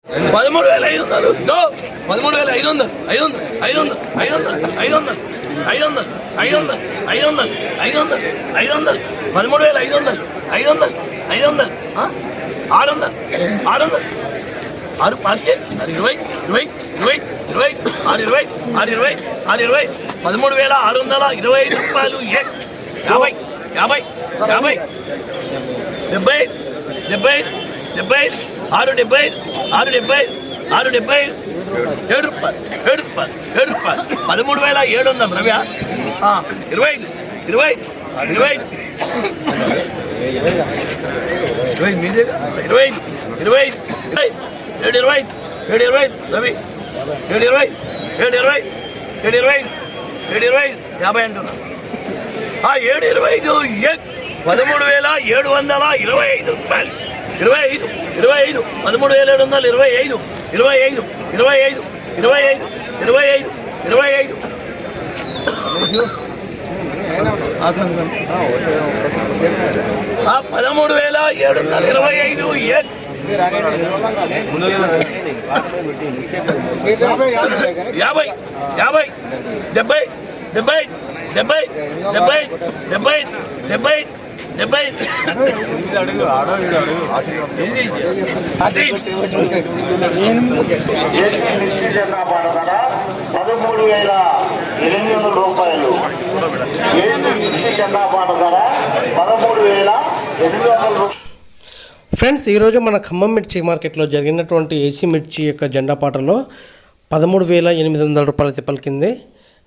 13,500 13,500 500 500 500 500 500 500 500 13,500 500 500 600 600 6 పార్కే 20 20 20 20 6 20 6 20 6 20 13,625 రూపాయలు 50 50 50 70 70 70 6 70 6 70 6 70 7 రూపాయలు 7 రూపాయలు 13,700 రవ్య 25 20 20 మీదే 25 20 720 720 రవి 720 720 720 720 50 అంటున్నా 725 13,725 రూపాయలు 25 25 13,725 25 25 25 25 25 13,725 50 50 70 70 70 70 70 70 70 13,800 రూపాయలు. జెండా పాట ధర 13,800. ఫ్రెండ్స్, ఈరోజు మన ఖమ్మం మిర్చి మార్కెట్లో జరిగినటువంటి ఏసీ మిర్చి యొక్క జెండా పాటలో 13,800 రూపాయలు అయితే పలికింది.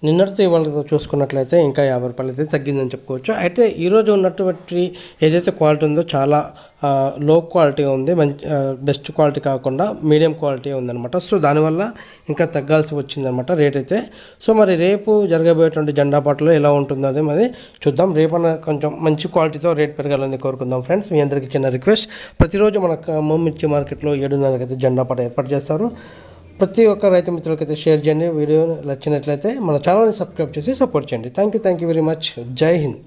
నిన్నటితో ఇవాళతో చూసుకున్నట్లయితే ఇంకా 50 రూపాయలు అయితే తగ్గిందని చెప్పుకోవచ్చు. అయితే ఈరోజు ఉన్నటువంటి ఏదైతే క్వాలిటీ ఉందో చాలా లో క్వాలిటీ ఉంది, మంచి బెస్ట్ క్వాలిటీ కాకుండా మీడియం క్వాలిటీ ఉందన్నమాట. సో దానివల్ల ఇంకా తగ్గాల్సి వచ్చిందనమాట రేట్ అయితే. సో మరి రేపు జరగబోయేటువంటి జెండా పాటలో ఎలా ఉంటుందో అది మరి చూద్దాం. రేపన్న కొంచెం మంచి క్వాలిటీతో రేట్ పెరగాలని కోరుకుందాం. ఫ్రెండ్స్, మీ అందరికీ చిన్న రిక్వెస్ట్, ప్రతిరోజు మన ఖమ్మం మిర్చి మార్కెట్లో 7:30 అయితే జెండా పాట ఏర్పాటు చేస్తారు. ప్రతి ఒక్క రైతు మిత్రులకైతే షేర్ చేయండి. వీడియో నచ్చినట్లయితే మన ఛానల్ని సబ్స్క్రైబ్ చేసి సపోర్ట్ చేయండి. Thank you very much. జై హింద్.